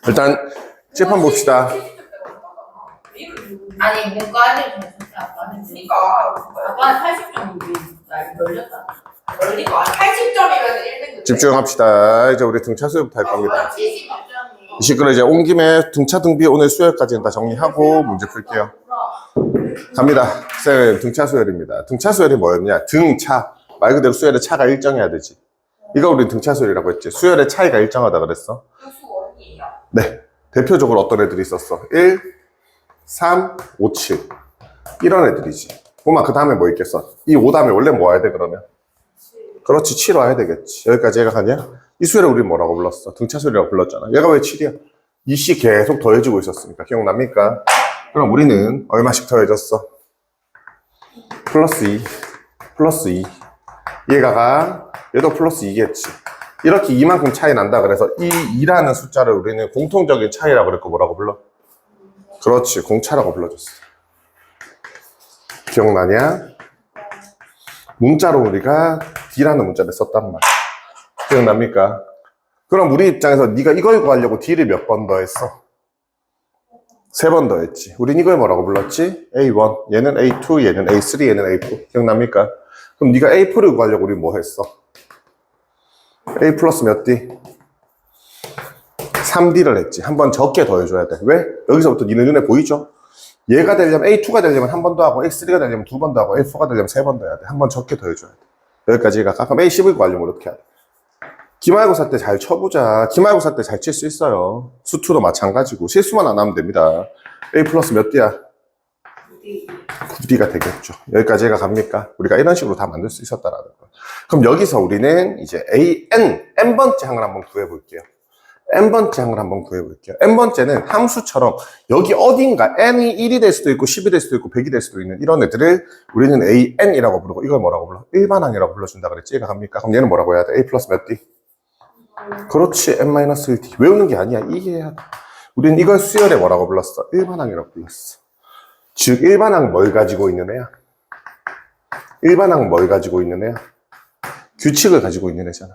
일단 칠판 봅시다. 아니 문과를 진짜 아빠는 그러니까 아빠는 80점이 날 걸렸다. 그러니까 80점이면 1등급. 집중합시다. 이제 우리 등차 수요부터 할 겁니다. 70점이. 이시끄러 이제 온 김에 등차 등비 오늘 수요일까지는 다 정리하고 문제 풀게요. 갑니다. 쌤 등차 수요일입니다. 등차 수요일이 뭐였냐? 등차 말 그대로 수요일의 차가 일정해야 되지. 이거 우리 등차 수요일이라고 했지. 수요일의 차이가 일정하다 그랬어. 수원이에요. 네. 대표적으로 어떤 애들이 있었어? 1, 3, 5, 7 이런 애들이지. 보면 그 다음에 뭐 있겠어? 이 5 다음에 원래 뭐 와야 돼 그러면? 그렇지 7 와야 되겠지. 여기까지 얘가 가냐? 이 수요일에 우리 뭐라고 불렀어? 등차 수요일이라고 불렀잖아. 얘가 왜 7이야? 이 씨 계속 더해지고 있었으니까 기억납니까? 그럼 우리는 얼마씩 더해졌어? 플러스 2 플러스 2 얘가 얘도 플러스 2겠지. 이렇게 이만큼 차이 난다 그래서 이 2라는 숫자를 우리는 공통적인 차이라고 그랬고 뭐라고 불러? 그렇지 공차라고 불러줬어. 기억나냐? 문자로 우리가 D라는 문자를 썼단 말이야. 기억납니까? 그럼 우리 입장에서 네가 이걸 구하려고 D를 몇 번 더했어? 3번 더했지. 우린 이걸 뭐라고 불렀지? A1 얘는 A2 얘는 A3 얘는 A4 기억납니까? 그럼 네가 A4를 구하려고 우리 뭐 했어? A 플러스 몇 D? 3D를 했지. 한 번 적게 더해줘야 돼. 왜? 여기서부터 니네 눈에 보이죠? 얘가 되려면 A2가 되려면 한 번 더 하고 A3가 되려면 2번 더 하고 A4가 되려면 3번 더 해야 돼. 한 번 적게 더해줘야 돼. 여기까지 얘가 그럼 A10을 구하려면 어떻게 해야 돼? 기말고사 때 잘 쳐보자. 기말고사 때 잘 칠 수 있어요. 수투도 마찬가지고 실수만 안 하면 됩니다. A 플러스 몇 D야? 9D가 되겠죠. 여기까지 얘가 갑니까? 우리가 이런 식으로 다 만들 수 있었다라는 거. 그럼 여기서 우리는 이제 N번째 항을 한번 구해볼게요. N번째 항을 한번 구해볼게요. N번째는 함수처럼 여기 어딘가 N이 1이 될 수도 있고 10이 될 수도 있고 100이 될 수도 있는 이런 애들을 우리는 AN이라고 부르고 이걸 뭐라고 불러? 일반항이라고 불러준다 그랬지? 얘가 갑니까? 그럼 얘는 뭐라고 해야 돼? A 플러스 몇 D? 그렇지 N-1D. 외우는 게 아니야. 이해해야 돼. 우리는 이걸 수열에 뭐라고 불렀어? 일반항이라고 불렀어. 즉 일반항 뭘 가지고 있는 애야? 일반항 뭘 가지고 있는 애야? 규칙을 가지고 있는 애잖아.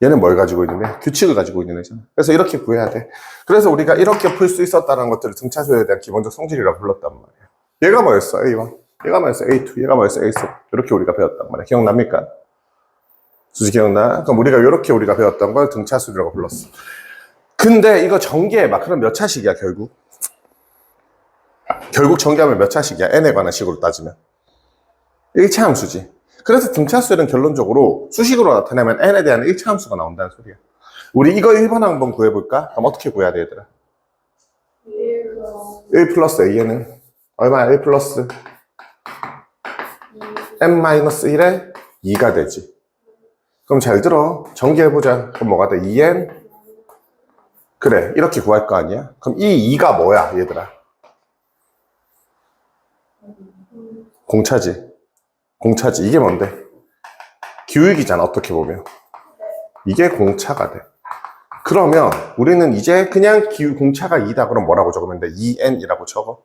얘는 뭘 가지고 있는 애야? 규칙을 가지고 있는 애잖아. 그래서 이렇게 구해야 돼. 그래서 우리가 이렇게 풀 수 있었다는 것들을 등차수열에 대한 기본적 성질이라고 불렀단 말이야. 얘가 뭐였어? A1. 얘가 뭐였어? A2. 얘가 뭐였어? A3. 이렇게 우리가 배웠단 말이야. 기억납니까? 수지 기억나? 그럼 우리가 이렇게 우리가 배웠던 걸 등차수열이라고 불렀어. 근데 이거 전개해봐. 그럼 몇 차식이야 결국? 결국 전개하면 몇 차식이야? N에 관한 식으로 따지면 1차 함수지. 그래서 등차수열은 결론적으로 수식으로 나타내면 N에 대한 1차 함수가 나온다는 소리야. 우리 이거 1번 한번 구해볼까? 그럼 어떻게 구해야 돼 얘들아? 1 플러스 A는 얼마야? 1 플러스 N-1에 2가 되지. 그럼 잘 들어. 전개해보자. 그럼 뭐가 돼? 2N 그래 이렇게 구할 거 아니야? 그럼 이 2가 뭐야 얘들아? 공차지. 공차지. 이게 뭔데? 기울기잖아, 어떻게 보면. 이게 공차가 돼. 그러면 우리는 이제 그냥 공차가 2다. 그럼 뭐라고 적으면 돼? 2n이라고 적어.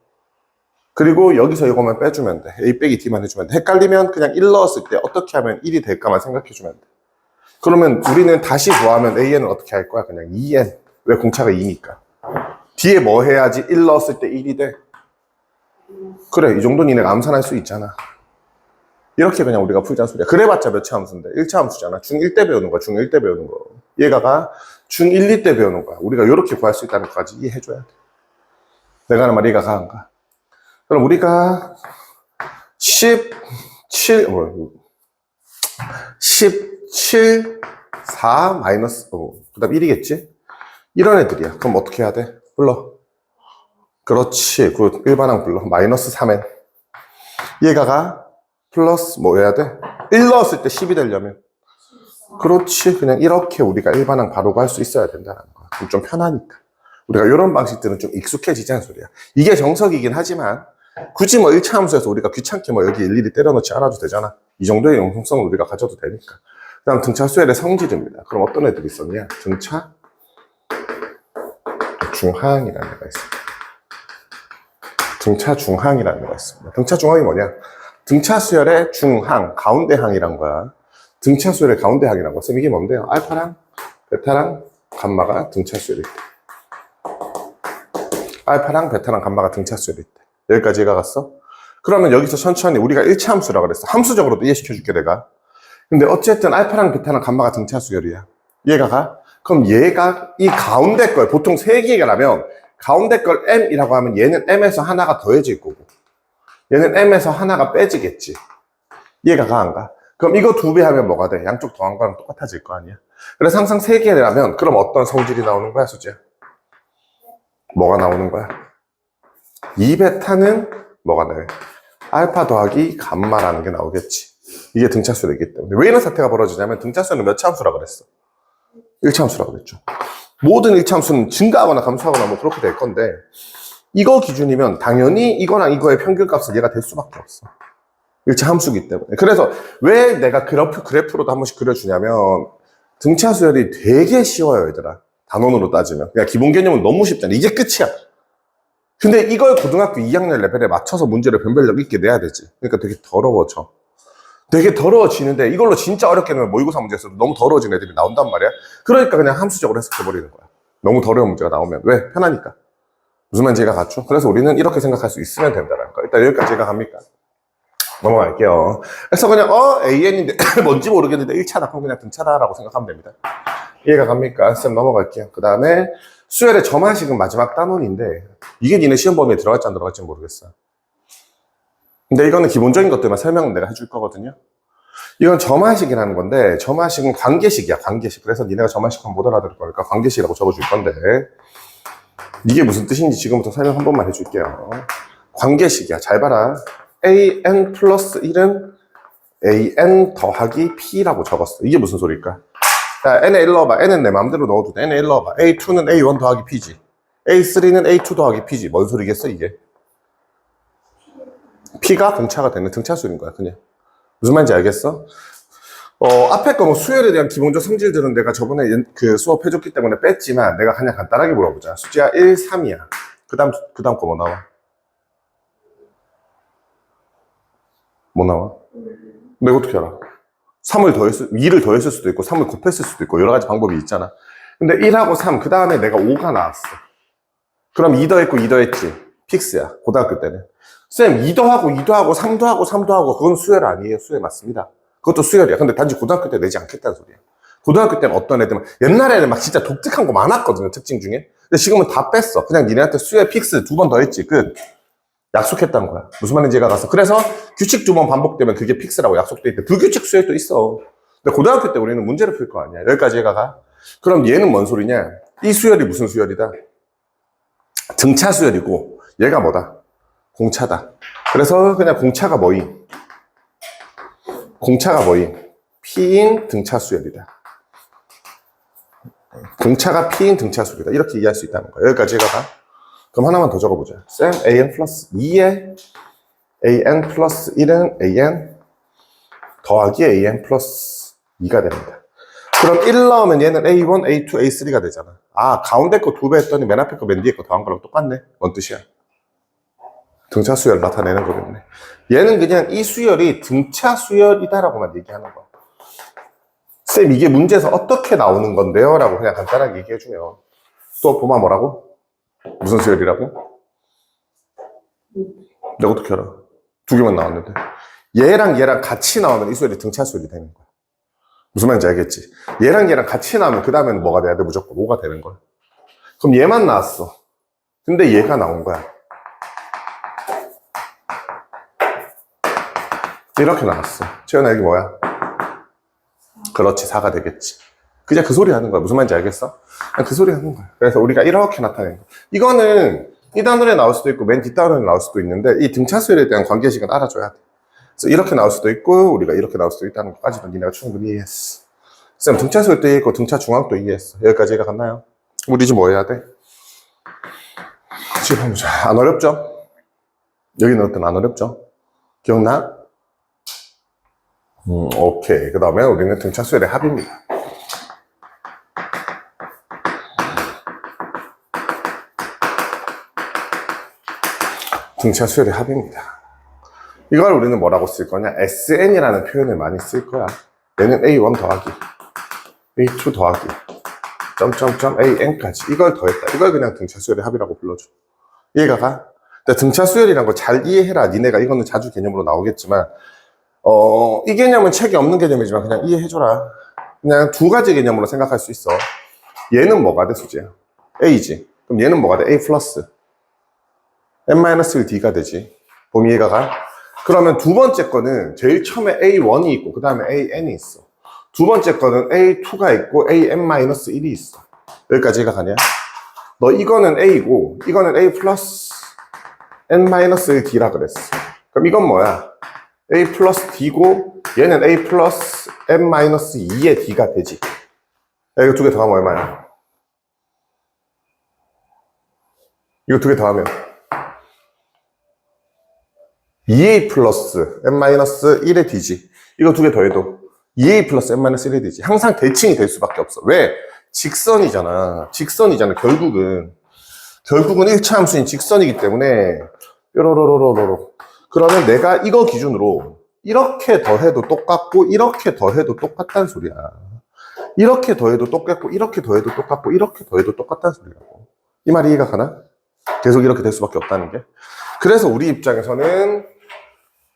그리고 여기서 이거만 빼주면 돼. a 빼기 d만 해주면 돼. 헷갈리면 그냥 1 넣었을 때 어떻게 하면 1이 될까만 생각해주면 돼. 그러면 우리는 다시 구하면 an은 어떻게 할 거야? 그냥 2n. 왜 공차가 2니까. 뒤에 뭐 해야지 1 넣었을 때 1이 돼? 그래, 이 정도는 니네가 암산할 수 있잖아. 이렇게 그냥 우리가 풀자는 소리야. 그래봤자 몇 차 함수인데? 1차 함수잖아. 중1 때 배우는 거야. 중1 때 배우는 거. 얘가가 중1, 2 때 배우는 거야. 우리가 이렇게 구할 수 있다는 것까지 이해해줘야 돼. 내가 하는 말이 이가 가한가? 그럼 우리가 17, 4 마이너스, 그 다음 1이겠지? 이런 애들이야. 그럼 어떻게 해야 돼? 불러. 그렇지. 그 일반항 불러. 마이너스 3n. 얘가가 플러스 뭐 해야 돼? 1 넣었을 때 10이 되려면. 그렇지. 그냥 이렇게 우리가 일반항 바로 할 수 있어야 된다는 거야. 그럼 좀 편하니까. 우리가 이런 방식들은 좀 익숙해지자는 소리야. 이게 정석이긴 하지만 굳이 뭐 1차 함수에서 우리가 귀찮게 뭐 여기 일일이 때려넣지 않아도 되잖아. 이 정도의 영성성을 우리가 가져도 되니까. 그 다음 등차 수열의 성질입니다. 그럼 어떤 애들이 있었냐? 등차 중항이라는 애가 있습니다. 등차 중항이라는 애가 있습니다. 등차 중항이 뭐냐? 등차 수열의 중항, 가운데 항이란 거야. 등차 수열의 가운데 항이란 거야. 쌤 이게 뭔데요? 알파랑 베타랑 감마가 등차 수열이 있대. 알파랑 베타랑 감마가 등차 수열이 있대. 여기까지 이해가 갔어? 그러면 여기서 천천히 우리가 1차 함수라고 그랬어. 함수적으로도 이해시켜줄게 내가. 근데 어쨌든 알파랑 베타랑 감마가 등차 수열이야. 이해가 가? 그럼 얘가 이 가운데 걸 보통 3개가 나면 가운데 걸 m이라고 하면 얘는 m에서 하나가 더해질 거고 얘는 m에서 하나가 빼지겠지. 이해가 가 안 가? 그럼 이거 2배 하면 뭐가 돼? 양쪽 더한 거랑 똑같아질 거 아니야? 그래서 항상 3개라면 그럼 어떤 성질이 나오는 거야, 수지야? 뭐가 나오는 거야? 2베타는 뭐가 나요? 알파 더하기 감마라는 게 나오겠지. 이게 등차수열이기 때문에. 왜 이런 사태가 벌어지냐면 등차수열은 몇 차 함수라고 그랬어? 1차 함수라고 그랬죠. 모든 1차 함수는 증가하거나 감소하거나 뭐 그렇게 될 건데 이거 기준이면 당연히 이거랑 이거의 평균값을 얘가 될 수밖에 없어. 1차 함수기 때문에. 그래서 왜 내가 그래프로도 한 번씩 그려주냐면 등차수열이 되게 쉬워요, 얘들아. 단원으로 따지면. 그냥 기본 개념은 너무 쉽잖아. 이게 끝이야. 근데 이걸 고등학교 2학년 레벨에 맞춰서 문제를 변별력 있게 내야 되지. 그러니까 되게 더러워져. 되게 더러워지는데 이걸로 진짜 어렵게 내면 모의고사 문제에서 너무 더러워진 애들이 나온단 말이야. 그러니까 그냥 함수적으로 해석해버리는 거야. 너무 더러운 문제가 나오면. 왜? 편하니까. 무슨 말인지 이해가 갔죠? 그래서 우리는 이렇게 생각할 수 있으면 된다는 거. 일단 여기까지 이해가 갑니까? 넘어갈게요. 그래서 그냥 AN인데 뭔지 모르겠는데 1차다 그럼 그냥 등차다라고 생각하면 됩니다. 이해가 갑니까? 쌤 넘어갈게요. 그 다음에 수열의 점화식은 마지막 단원인데 이게 니네 시험 범위에 들어갈지 안 들어갈지 모르겠어. 근데 이거는 기본적인 것들만 설명은 내가 해줄 거거든요. 이건 점화식이라는 건데 점화식은 관계식이야. 관계식. 그래서 니네가 점화식 하면 못 알아들을 거니까 관계식이라고 적어줄 건데 이게 무슨 뜻인지 지금부터 설명 한 번만 해줄게요. 관계식이야. 잘 봐라. an 플러스 1은 an 더하기 p라고 적었어. 이게 무슨 소리일까? 자, n에 1 넣어봐. n은 내 마음대로 넣어도 돼. n에 1 넣어봐. a2는 a1 더하기 p지. a3는 a2 더하기 p지. 뭔 소리겠어 이게? p가 등차가 되는 등차수인 거야 그냥. 무슨 말인지 알겠어? 앞에 거 뭐 수열에 대한 기본적 성질들은 내가 저번에 그 수업 해줬기 때문에 뺐지만 내가 그냥 간단하게 물어보자. 숫자 1, 3이야. 그 다음 거 뭐 나와? 뭐 나와? 내가 어떻게 알아? 2를 더했을 수도 있고 3을 곱했을 수도 있고 여러 가지 방법이 있잖아. 근데 1하고 3, 그 다음에 내가 5가 나왔어. 그럼 2 더했고 2 더했지. 픽스야. 고등학교 때는. 쌤, 2 더하고 2 더하고 3 더하고 3 더하고 그건 수열 아니에요. 수열 맞습니다. 그것도 수열이야. 근데 단지 고등학교 때 내지 않겠다는 소리야. 고등학교 때는 어떤 애들은 옛날에는 막 진짜 독특한 거 많았거든요. 특징 중에. 근데 지금은 다 뺐어. 그냥 니네한테 수열 픽스 2번 더했지. 끝. 약속했다는 거야. 무슨 말인지 이해가 갔어. 그래서 규칙 2번 반복되면 그게 픽스라고 약속돼 있대. 불규칙 수열도 있어. 근데 고등학교 때 우리는 문제를 풀 거 아니야. 여기까지 이해가 가. 그럼 얘는 뭔 소리냐? 이 수열이 무슨 수열이다? 등차 수열이고 얘가 뭐다? 공차다. 그래서 그냥 공차가 뭐임? 공차가 뭐임? P인 등차 수열이다. 공차가 P인 등차 수열이다. 이렇게 이해할 수 있다는 거야. 여기까지 이해가 가. 그럼 하나만 더 적어보자. 쌤, an 플러스 2에 an 플러스 1은 an 더하기 an 플러스 2가 됩니다. 그럼 1 넣으면 얘는 a1, a2, a3가 되잖아. 아, 가운데 거 2배 했더니 맨 앞에 거 맨 뒤에 거 더한 거랑 똑같네. 뭔 뜻이야? 등차 수열 나타내는 거겠네. 얘는 그냥 이 수열이 등차 수열이다라고만 얘기하는 거야. 쌤, 이게 문제에서 어떻게 나오는 건데요? 라고 그냥 간단하게 얘기해주면 또 보면 뭐라고? 무슨 수열이라고? 내가 어떻게 알아? 2개만 나왔는데. 얘랑 얘랑 같이 나오면 이 수열이 등차 수열이 되는 거야. 무슨 말인지 알겠지? 얘랑 얘랑 같이 나오면 그 다음에는 뭐가 돼야 돼? 무조건 5가 되는 거야. 그럼 얘만 나왔어. 근데 얘가 나온 거야. 이렇게 나왔어. 채연아 여기 뭐야? 그렇지, 4가 되겠지. 그냥 그 소리 하는 거야. 무슨 말인지 알겠어? 그냥 그 소리 하는 거야. 그래서 우리가 이렇게 나타내는 거야. 이거는 이 단원에 나올 수도 있고 맨 뒷단원에 나올 수도 있는데 이 등차수열에 대한 관계식은 알아줘야 돼. 그래서 이렇게 나올 수도 있고 우리가 이렇게 나올 수도 있다는 것까지는 니네가 충분히 이해했어. 쌤, 등차수열도 이해했고 등차 중앙도 이해했어. 여기까지 이해가 갔나요? 우리 이제 뭐 해야 돼? 지금 보자. 안 어렵죠? 여기 넣을 땐 안 어렵죠? 기억나? 오케이. 그 다음에 우리는 등차수열의 합입니다. 등차수열의 합입니다. 이걸 우리는 뭐라고 쓸 거냐? SN이라는 표현을 많이 쓸 거야. 얘는 A1 더하기 A2 더하기 점점점 AN까지 이걸 더했다. 이걸 그냥 등차 수열의 합이라고 불러줘. 이해가 가? 근데 등차 수열이란 거 잘 이해해라. 니네가 이거는 자주 개념으로 나오겠지만 이 개념은 책이 없는 개념이지만 그냥 이해해줘라. 그냥 두 가지 개념으로 생각할 수 있어. 얘는 뭐가 돼, 수지야? A지. 그럼 얘는 뭐가 돼? A 플러스 n-1d가 되지. 봄 이해가 가? 그러면 두 번째 거는 제일 처음에 A1이 있고 그 다음에 AN이 있어. 두 번째 거는 A2가 있고 AN-1이 있어. 여기까지 이해가 가냐? 너 이거는 A고 이거는 A 플러스 n-1d라 그랬어. 그럼 이건 뭐야? A 플러스 D고 얘는 A 플러스 n-2의 D가 되지. 야, 이거 두 개 더하면 얼마야? 이거 두 개 더하면 2A 플러스 n-1의 D지. 이거 두 개 더해도 2A 플러스 n-1의 D지. 항상 대칭이 될 수밖에 없어. 왜? 직선이잖아. 결국은 1차 함수인 직선이기 때문에 뾰로로로로로. 그러면 내가 이거 기준으로 이렇게 더해도 똑같고 이렇게 더해도 똑같다는 소리야. 이렇게 더해도 똑같고 이렇게 더해도 똑같고 이렇게 더해도 똑같다는 소리라고. 이 말이 이해가 가나? 계속 이렇게 될 수밖에 없다는 게. 그래서 우리 입장에서는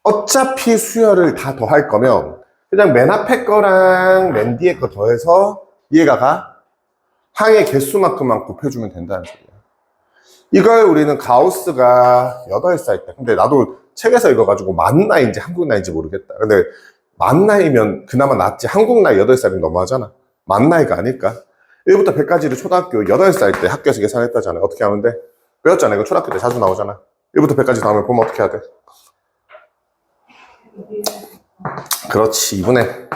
어차피 수열을 다 더할 거면 그냥 맨 앞에 거랑 맨 뒤에 거 더해서 이해가 가? 항의 개수만큼만 곱해주면 된다는 소리야. 이걸 우리는 가우스가 8살 때, 근데 나도 책에서 읽어가지고 만 나이인지 한국 나이인지 모르겠다. 근데 만 나이면 그나마 낫지. 한국 나이 8살이 너무하잖아. 만 나이가 아닐까? 1부터 100까지를 초등학교 8살 때 학교에서 계산했다잖아. 어떻게 하면 돼? 배웠잖아. 이거 초등학교 때 자주 나오잖아. 1부터 100까지 나오면 보면 어떻게 해야 돼? 그렇지. 2분의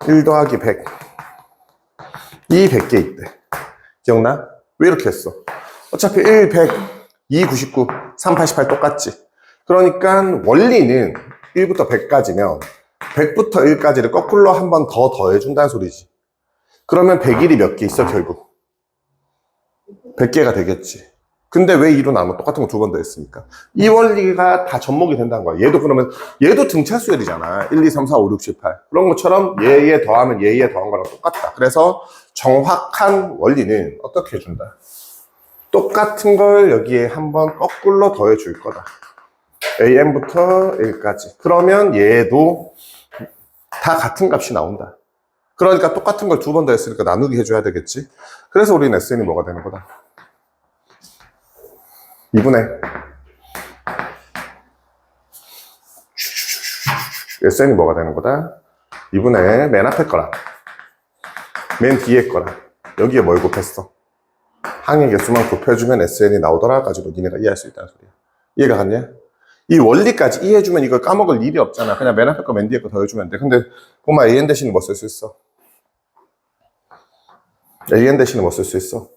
1 더하기 100. 이 100개 있대. 기억나? 왜 이렇게 했어? 어차피 1, 100, 2, 99, 3, 88 똑같지. 그러니까 원리는 1부터 100까지면 100부터 1까지를 거꾸로 한 번 더 더해준다는 소리지. 그러면 101이 몇 개 있어, 결국? 100개가 되겠지. 근데 왜 2로 나누면 똑같은 거 두 번 더 했으니까? 이 원리가 다 접목이 된다는 거야. 얘도 그러면, 얘도 등차 수열이잖아. 1, 2, 3, 4, 5, 6, 7, 8. 그런 것처럼 얘에 더하면 얘에 더한 거랑 똑같다. 그래서 정확한 원리는 어떻게 해준다? 똑같은 걸 여기에 한번 거꾸로 더해줄 거다. AN부터 1까지. 그러면 얘도 다 같은 값이 나온다. 그러니까 똑같은 걸 두 번 더 했으니까 나누기 해줘야 되겠지. 그래서 우리는 SN이 뭐가 되는 거다? 2분의 SN이 뭐가 되는 거다? 2분의 맨 앞에 거랑 맨 뒤에 거랑 여기에 뭘 곱했어? 항의 개수만 곱해주면 SN이 나오더라까지도 니네가 이해할 수 있다는 소리야. 이해가 갔냐? 이 원리까지 이해해주면 이걸 까먹을 일이 없잖아. 그냥 맨 앞에 거 맨 뒤에 거 더해주면 돼. 근데 보면 AN 대신에 뭐 쓸 수 있어? AN 대신에 뭐 쓸 수 있어?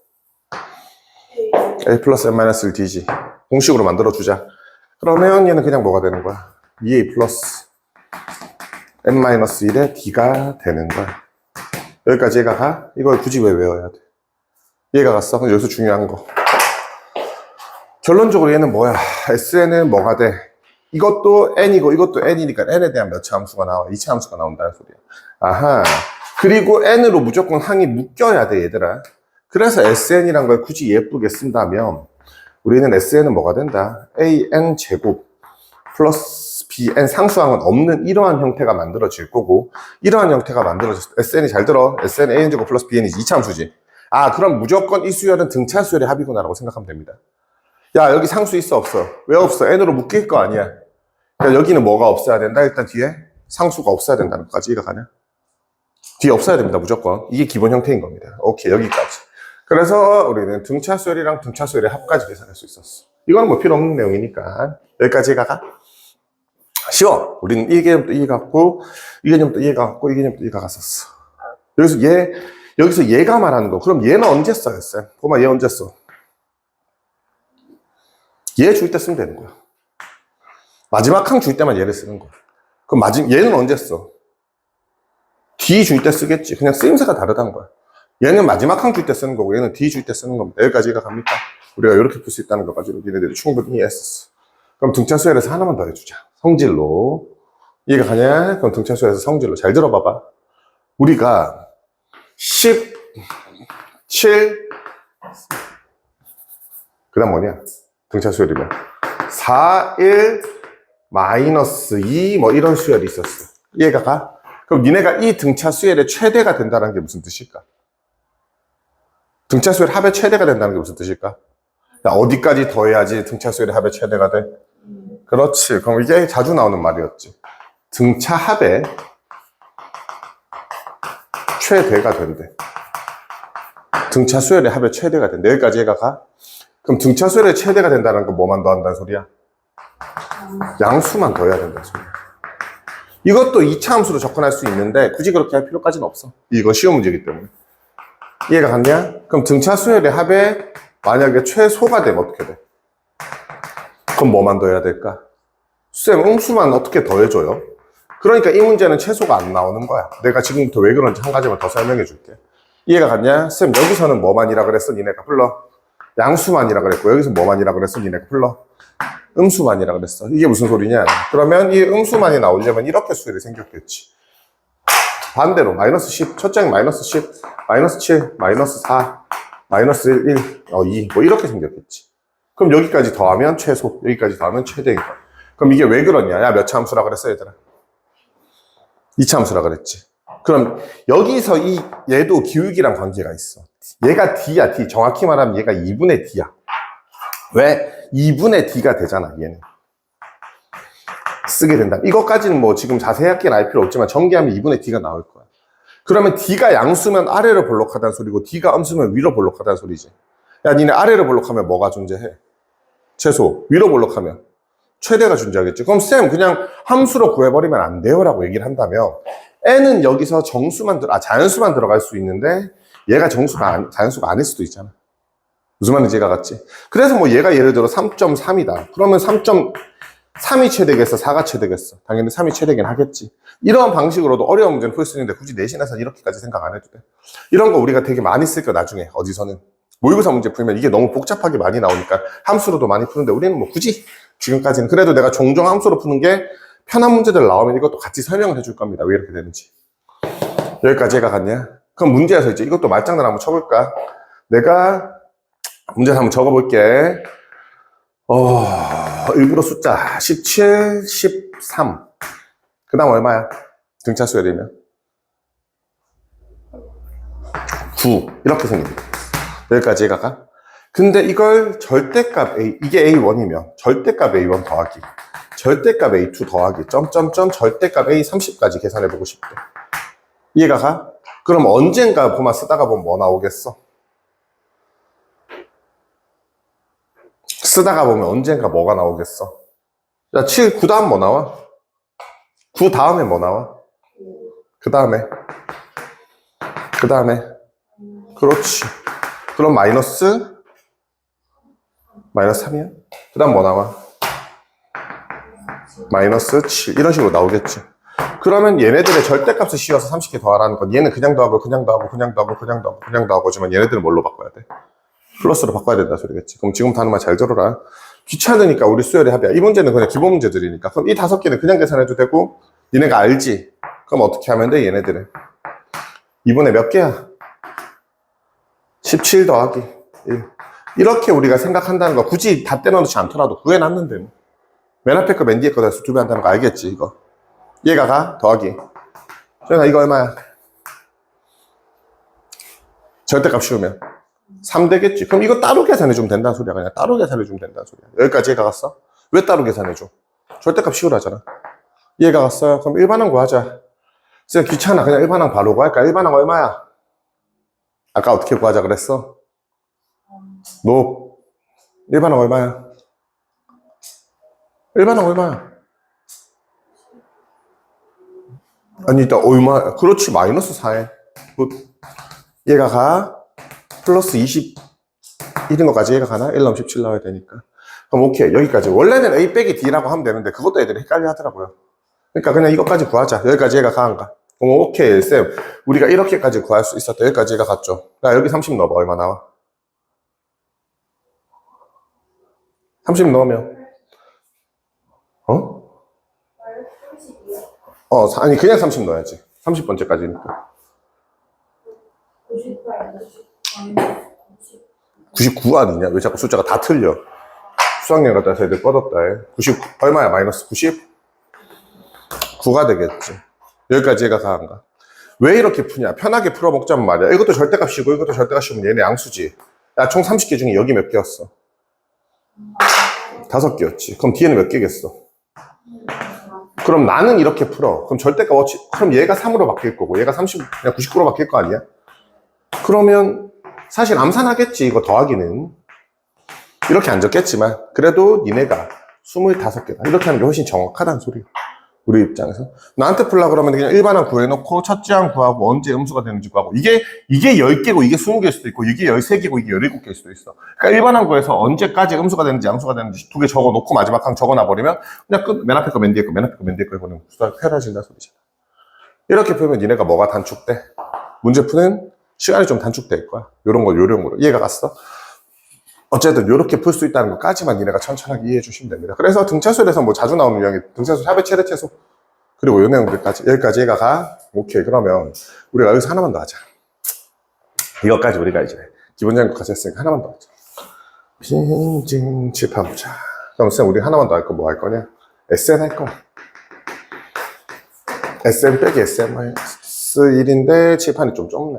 A 플러스 n-1 D지. 공식으로 만들어주자. 그러면 얘는 그냥 뭐가 되는 거야? 2A 플러스 n-1의 D가 되는 거야. 여기까지 얘가 가? 이걸 굳이 왜 외워야 돼? 이해가 갔어? 근데 여기서 중요한 거. 결론적으로 얘는 뭐야? SN은 뭐가 돼? 이것도 N이고 이것도 N이니까 N에 대한 몇차 함수가 나와? 2차 함수가 나온다는 소리야. 아하. 그리고 N으로 무조건 항이 묶여야 돼, 얘들아. 그래서 SN이란 걸 굳이 예쁘게 쓴다면 우리는 SN은 뭐가 된다? AN 제곱 플러스 BN 상수항은 없는 이러한 형태가 만들어질 거고 이러한 형태가 만들어졌을 때 SN이 잘 들어. SN AN 제곱 플러스 BN이 2차 함수지. 아, 그럼 무조건 이 수열은 등차 수열의 합이구나라고 생각하면 됩니다. 야, 여기 상수 있어, 없어? 왜 없어? N으로 묶일 거 아니야. 야, 여기는 뭐가 없어야 된다? 일단 뒤에 상수가 없어야 된다는 것까지 이해가 가냐? 뒤에 없어야 됩니다, 무조건. 이게 기본 형태인 겁니다. 오케이, 여기까지. 그래서 우리는 등차 수열이랑 등차 수열의 합까지 계산할 수 있었어. 이거는 뭐 필요 없는 내용이니까. 여기까지 이해가 가? 쉬워. 우리는 이 개념도 이해가 갔고, 이 개념도 이해가 갔고, 이 개념도 이해가 갔었어. 여기서 얘가 말하는 거. 그럼 얘는 언제 써요, 쌤? 보마, 얘 언제 써? 얘 줄 때 쓰면 되는 거야. 마지막 항 줄 때만 얘를 쓰는 거야. 그럼 얘는 언제 써? D 줄 때 쓰겠지. 그냥 쓰임새가 다르다는 거야. 얘는 마지막 항 줄 때 쓰는 거고, 얘는 D 줄 때 쓰는 겁니다. 여기까지가 갑니까? 우리가 이렇게 풀 수 있다는 거 가지고 니네들이 충분히 이해했었어. 그럼 등차 수열에서 하나만 더 해주자. 성질로. 이해가 가냐? 그럼 등차 수열에서 성질로. 잘 들어봐봐. 우리가 7. 그 다음 뭐냐? 등차 수열이면 4, 1, 마이너스 2, 뭐 이런 수열이 있었어. 이해가 가? 그럼 니네가 이 등차 수열의 최대가 된다는 게 무슨 뜻일까? 등차 수열 합의 최대가 된다는 게 무슨 뜻일까? 야, 어디까지 더해야지 등차 수열의 합의 최대가 돼? 그렇지. 그럼 이게 자주 나오는 말이었지. 등차 합의 최대가 된대. 등차 수열의 합의 최대가 된대. 여기까지 얘가 가? 그럼 등차 수열의 최대가 된다는 건 뭐만 더한다는 소리야? 양수만 더해야 된다는 소리야. 이것도 2차 함수로 접근할 수 있는데 굳이 그렇게 할 필요까지는 없어. 이거 쉬운 문제이기 때문에. 이해가 갔냐? 그럼 등차 수열의 합의 만약에 최소가 되면 어떻게 돼? 그럼 뭐만 더해야 될까? 쌤, 음수만 어떻게 더해줘요? 그러니까 이 문제는 최소가 안 나오는 거야. 내가 지금부터 왜 그런지 한 가지만 더 설명해 줄게. 이해가 갔냐? 쌤, 여기서는 뭐만이라 그랬어? 니네가 불러. 양수만이라 그랬고, 여기서 뭐만이라 그랬어? 니네가 불러. 음수만이라 그랬어. 이게 무슨 소리냐? 그러면 이 음수만이 나오려면 이렇게 수열이 생겼겠지. 반대로 마이너스 10, 첫 장이 마이너스 10, 마이너스 7, 마이너스 4, 마이너스 1, 2, 뭐 이렇게 생겼겠지. 그럼 여기까지 더하면 최소, 여기까지 더하면 최대인 거야. 그럼 이게 왜 그러냐? 야, 몇 차 함수라 그랬어, 얘들아? 2차 함수라 그랬지. 그럼 여기서 얘도 기울기랑 관계가 있어. 얘가 D야, D. 정확히 말하면 얘가 2분의 D야. 왜? 2분의 D가 되잖아, 얘는. 쓰게 된다. 이것까지는 뭐 지금 자세하게 알 필요 없지만 전개하면 2분의 D가 나올 거야. 그러면 D가 양수면 아래로 볼록하다는 소리고 D가 음수면 위로 볼록하다는 소리지. 야, 니네 아래로 볼록하면 뭐가 존재해? 최소. 위로 볼록하면 최대가 존재하겠지. 그럼 쌤, 그냥 함수로 구해버리면 안 돼요 라고 얘기를 한다면 n은 여기서 자연수만 들어갈 수 있는데 얘가 자연수가 아닐 수도 있잖아. 무슨 말인지 이해가 갔지? 그래서 뭐 얘가 예를 들어 3.3이다. 그러면 3.3이 최대겠어? 4가 최대겠어? 당연히 3이 최대긴 하겠지. 이러한 방식으로도 어려운 문제는 풀 수 있는데 굳이 내신에서 이렇게까지 생각 안 해도 돼. 이런 거 우리가 되게 많이 쓸 거야, 나중에. 어디서는. 모의고사 문제 풀면 이게 너무 복잡하게 많이 나오니까 함수로도 많이 푸는데 우리는 뭐 굳이 지금까지는 그래도 내가 종종 함수로 푸는 게 편한 문제들 나오면 이것도 같이 설명을 해줄 겁니다. 왜 이렇게 되는지. 여기까지 해가 갔냐? 그럼 문제에서 이제 이것도 말장난 한번 쳐볼까? 내가 문제를 한번 적어볼게. 일부러 숫자 17, 13. 그 다음 얼마야? 등차 수열이면 9. 이렇게 생깁니다. 여기까지 해가. 근데 이걸 절대값 A, 이게 A1이면 절대값 A1 더하기 절대값 A2 더하기 점점점 절대값 A30까지 계산해보고 싶대. 이해가 가? 그럼 언젠가 쓰다가 보면 뭐 나오겠어? 쓰다가 보면 언젠가 뭐가 나오겠어? 야, 7, 9 다음 뭐 나와? 9 다음에 뭐 나와? 그 다음에 그렇지. 그럼 마이너스 3이야? 그 다음 뭐 나와? 마이너스 7 이런 식으로 나오겠지. 그러면 얘네들의 절대값을 씌워서 30개 더하라는 건 얘는 그냥 더하고 하지만 얘네들은 뭘로 바꿔야 돼? 플러스로 바꿔야 된다 소리겠지. 그럼 지금부터 하는 말 잘 들어라. 귀찮으니까 우리 수열의 합이야. 이 문제는 그냥 기본 문제들이니까. 그럼 이 5개는 그냥 계산해도 되고 니네가 알지? 그럼 어떻게 하면 돼? 얘네들은 2분의 몇 개야? 17 더하기 1. 이렇게 우리가 생각한다는 거 굳이 다 떼어놓지 않더라도 구해놨는데 뭐. 맨 앞에 거 맨 뒤에 거다 수 2배 한다는 거 알겠지 이거. 얘가 가 더하기. 저희가 이거 얼마야? 절대값 씌우면 3 되겠지. 그럼 이거 따로 계산해주면 된다는 소리야. 그냥 따로 계산해주면 된다는 소리야. 여기까지 얘가 갔어? 왜 따로 계산해줘? 절대값 씌우라잖아. 얘가 갔어요. 그럼 일반항 구하자. 진짜 귀찮아. 그냥 일반항 바로 구할까? 일반항 얼마야? 아까 어떻게 구하자 그랬어? 너 일반항 얼마야? 일반항 얼마야? 아니 일단 얼마? 그렇지 마이너스 4에 얘가 가 플러스 21인 것까지 얘가 가나? 1 넣으면 17 나와야 되니까. 그럼 오케이 여기까지. 원래는 A 빼기 D라고 하면 되는데 그것도 애들이 헷갈려 하더라고요. 그러니까 그냥 이것까지 구하자. 여기까지 얘가 가안가? 오케이 쌤 우리가 이렇게까지 구할 수 있었다. 여기까지 얘가 갔죠. 야 여기 30 넣어봐. 얼마 나와? 30 넣으면 아니 그냥 30 넣어야지. 30번째까지니까 99 아니냐? 왜 자꾸 숫자가 다 틀려? 수학여행 갔다 와서 애들 뻗었다 해. 90 얼마야? 마이너스 90? 9가 되겠지. 여기까지 얘가 가한가? 왜 이렇게 푸냐? 편하게 풀어먹자면 말이야. 이것도 절대값이고 이것도 절대값이면 얘네 양수지. 야, 총 30개 중에 여기 몇 개였어? 5개였지. 그럼 뒤에는 몇 개겠어? 그럼 나는 이렇게 풀어. 그럼 절대값 어치, 그럼 얘가 3으로 바뀔 거고 얘가 30, 그냥 99로 바뀔 거 아니야? 그러면 사실 암산하겠지, 이거 더하기는. 이렇게 안 적겠지만 그래도 니네가 25개다. 이렇게 하는 게 훨씬 정확하다는 소리야. 우리 입장에서. 나한테 풀라 그러면 그냥 일반항 구해놓고 첫째 항 구하고 언제 음수가 되는지 구하고 이게 10개고 이게 20개일 수도 있고 이게 13개고 이게 17개일 수도 있어. 그러니까 일반항 구해서 언제까지 음수가 되는지 양수가 되는지 2개 적어놓고 마지막 항 적어놔버리면 그냥 끝. 맨 앞에 거 맨 뒤에 거 맨 앞에 거 맨 뒤에 거 해보면 수학이 편해진다 소리잖아. 이렇게 풀면 니네가 뭐가 단축돼? 문제 푸는 시간이 좀 단축될 거야. 요런 거 요령으로. 이해가 갔어? 어쨌든 요렇게 풀 수 있다는 것까지만 니네가 천천하게 이해해 주시면 됩니다. 그래서 등차수에서 뭐 자주 나오는 유형이 등차수, 샵의 최대 최소, 그리고 요 내용들까지 여기까지 얘가 가. 오케이. 그러면 우리가 여기서 하나만 더 하자. 이것까지 우리가 이제 기본적인 것까지 했으니까 하나만 더 하자. 빙징 칠판보자. 그럼 쌤 우리 하나만 더 할 거 뭐 할 거냐? SN 할 거야. SN 빼기 SN-1인데 칠판이 좀 좁네.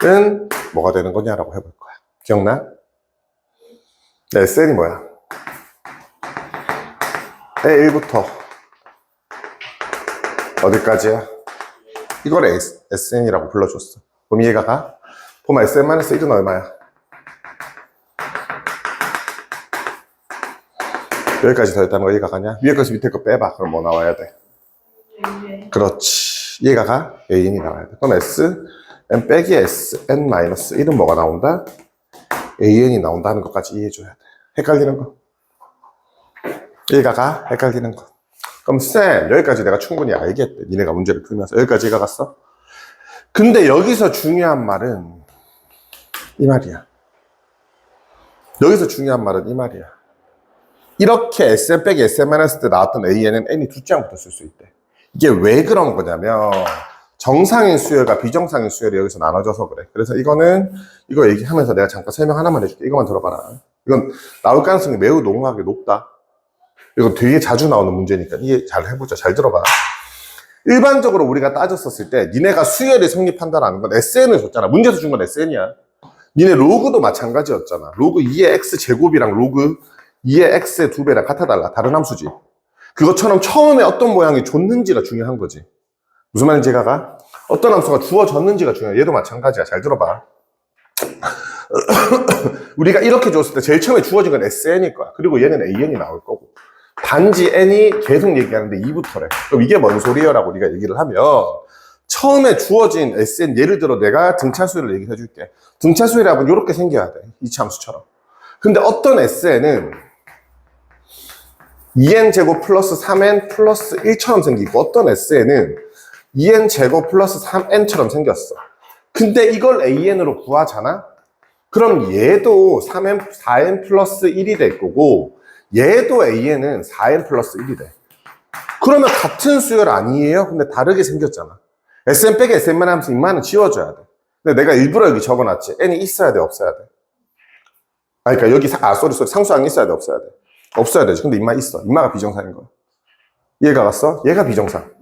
는 뭐가 되는 거냐라고 해볼 거야. 기억나? SN이 뭐야? A1부터 어디까지야? 이걸 SN이라고 불러줬어. 그럼 이해가 가? 보면 SN-1은 얼마야? 여기까지 더했다는 거 이해가 가냐? 위에 것이 밑에 거 빼봐. 그럼 뭐 나와야 돼? 그렇지. 이해가 가? AN이 나와야 돼. 그럼 SN 빼기 SN-1은 뭐가 나온다? AN이 나온다는 것까지 이해해줘야 돼. 헷갈리는 거. 이해가 가? 헷갈리는 거. 그럼 쌤, 여기까지 내가 충분히 알겠대. 니네가 문제를 풀면서. 여기까지 이해가 갔어? 근데 여기서 중요한 말은 이 말이야. 여기서 중요한 말은 이 말이야. 이렇게 SN 빼기 SN-1 때 나왔던 AN은 N이 두째 항부터 쓸 수 있대. 이게 왜 그런 거냐면 정상인 수열과 비정상인 수열이 여기서 나눠져서 그래. 그래서 이거 얘기하면서 내가 잠깐 설명 하나만 해줄게. 이거만 들어봐라. 이건 나올 가능성이 매우 농후하게 높다. 이거 되게 자주 나오는 문제니까 이해 잘 해보자. 잘 들어봐. 일반적으로 우리가 따졌었을 때 니네가 수열이 성립한다라는 건 SN을 줬잖아. 문제에서 준 건 SN이야. 니네 로그도 마찬가지였잖아. 로그 2의 x제곱이랑 로그 2의 x의 2배랑 같아 달라. 다른 함수지. 그것처럼 처음에 어떤 모양이 줬는지가 중요한 거지. 무슨 말인지 가? 어떤 함수가 주어졌는지가 중요해. 얘도 마찬가지야. 잘 들어봐. 우리가 이렇게 줬을 때 제일 처음에 주어진 건 SN일 거야. 그리고 얘는 AN이 나올 거고. 단지 N이 계속 얘기하는데 2부터래. 그럼 이게 뭔 소리야? 라고 우리가 얘기를 하면 처음에 주어진 SN, 예를 들어 내가 등차수열을 얘기해 줄게. 등차수열이라면 이렇게 생겨야 돼. 이차 함수처럼. 근데 어떤 SN은 2n제곱 플러스 3n 플러스 1처럼 생기고 어떤 SN은 2n제곱 플러스 3n처럼 생겼어. 근데 이걸 AN으로 구하잖아? 그럼 얘도 4n 플러스 1이 될 거고 얘도 AN은 4n 플러스 1이 돼. 그러면 같은 수열 아니에요? 근데 다르게 생겼잖아. SN 빼기 SN만 하면서 인마는 지워줘야 돼. 근데 내가 일부러 여기 적어놨지. n이 있어야 돼, 없어야 돼? 그러니까 여기 상수항이 있어야 돼, 없어야 돼? 없어야 되지. 근데 인마 있어. 인마가 비정상인 거야. 얘가 갔어? 얘가 비정상.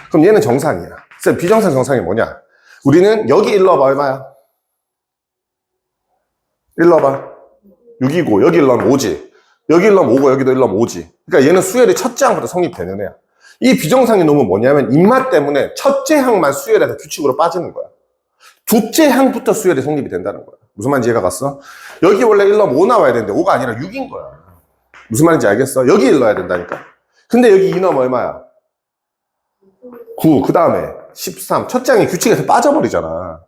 그럼 얘는 정상이야. 쌤, 비정상 정상이 뭐냐? 우리는 여기 일로 와봐. 얼마야? 일로 와봐. 6이고 여기 일로 하면 5지. 여기 일로 하면 5고 여기도 일로 하면 5지. 그러니까 얘는 수열이 첫째 항부터 성립되는 애야. 이 비정상의 놈은 뭐냐면 인마 때문에 첫째 항만 수열에서 규칙으로 빠지는 거야. 둘째 항부터 수열이 성립이 된다는 거야. 무슨 말인지 이해가 갔어? 여기 원래 1 넣으면 5 나와야 되는데 5가 아니라 6인 거야. 무슨 말인지 알겠어? 여기 1 넣어야 된다니까. 근데 여기 2 넣으면 얼마야? 9. 그 다음에 13. 첫째 항이 규칙에서 빠져버리잖아.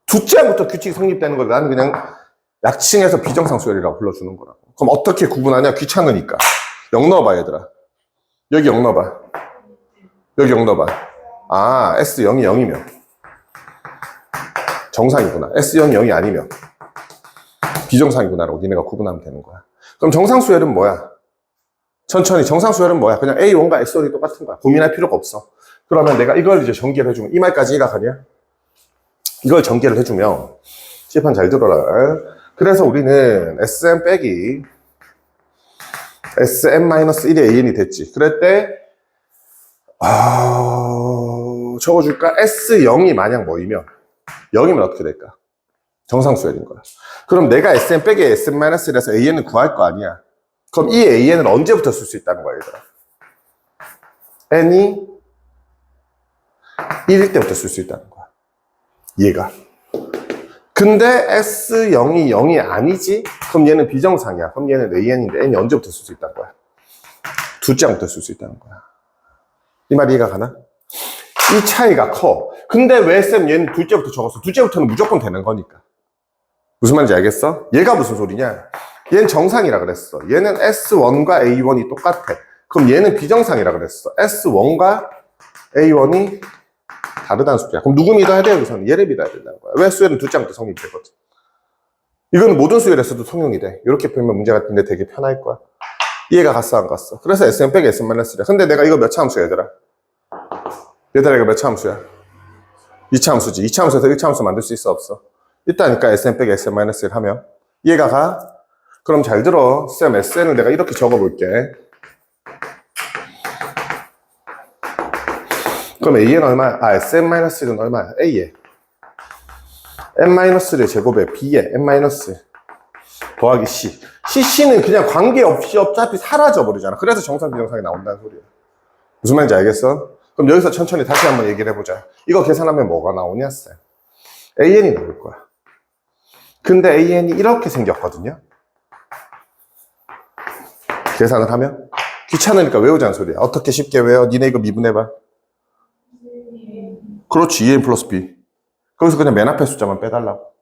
둘째 항부터 규칙이 성립되는 걸 나는 그냥 약칭해서 비정상 수열이라고 불러주는 거라고. 그럼 어떻게 구분하냐? 귀찮으니까. 0 넣어봐, 얘들아. 여기 0 넣어봐. 여기 0 넣어봐. 아, S0이 0이면 정상이구나. S0이 0이 아니면 비정상이구나라고 니네가 구분하면 되는 거야. 그럼 정상수열은 뭐야? 천천히. 정상수열은 뭐야? 그냥 A1과 X1이 똑같은 거야. 고민할 필요가 없어. 그러면 내가 이걸 이제 전개를 해주면 이 말까지 이해가 가냐? 이걸 전개를 해주면, 칠판 잘 들어라. 그래서 우리는 SM 빼기 SM-1의 AN이 됐지. 그럴 때, 적어줄까? S0이 만약 뭐이면, 0이면 어떻게 될까? 정상수열인 거야. 그럼 내가 SM 빼기 SM-1에서 AN을 구할 거 아니야. 그럼 이 AN을 언제부터 쓸 수 있다는 거야, 얘들아? N이 1일 때부터 쓸 수 있다는 거야. 얘가. 근데 S0이 0이 아니지? 그럼 얘는 비정상이야. 그럼 얘는 AN인데 N이 언제부터 쓸 수 있다는 거야? 둘째 항부터 쓸 수 있다는 거야. 이 말 이해가 가나? 이 차이가 커. 근데 왜 쌤 얘는 둘째부터 적었어? 둘째부터는 무조건 되는 거니까. 무슨 말인지 알겠어? 얘가 무슨 소리냐? 얘는 정상이라 그랬어. 얘는 S1과 A1이 똑같아. 그럼 얘는 비정상이라 그랬어. S1과 A1이 다르다는 소리야. 그럼 누구 믿어야 돼? 여기서는 얘를 믿어야 된다는 거야. 왜 수열은 둘째 항부터 성립이 되거든. 이거는 모든 수열에서도 통용이 돼. 이렇게 풀면 문제 같은데 되게 편할 거야. 이해가 갔어, 안 갔어? 그래서 SM 빼기 SM-1이야. 근데 내가 이거 몇 차 함수야, 얘들아? 얘들아, 이거 몇 차 함수야? 2차 함수지. 2차 함수에서 1차 함수 만들 수 있어, 없어? 있다니까, SM 빼기 SM-1을 하면. 이해가 가? 그럼 잘 들어. 쌤, SN을 내가 이렇게 적어볼게. 그럼 A는 얼마야? SM-1은 얼마야? A에. N-의 제곱에 B에 N- 더하기 C. C는 그냥 관계없이 어차피 사라져버리잖아. 그래서 정상, 비정상이 나온다는 소리야. 무슨 말인지 알겠어? 그럼 여기서 천천히 다시 한번 얘기를 해보자. 이거 계산하면 뭐가 나오냐, 쌤? AN이 나올 거야. 근데 AN이 이렇게 생겼거든요. 계산을 하면? 귀찮으니까 외우자는 소리야. 어떻게 쉽게 외워? 니네 이거 미분해봐. 그렇지, 2n 플러스 b. 거기서 그냥 맨 앞에 숫자만 빼달라고.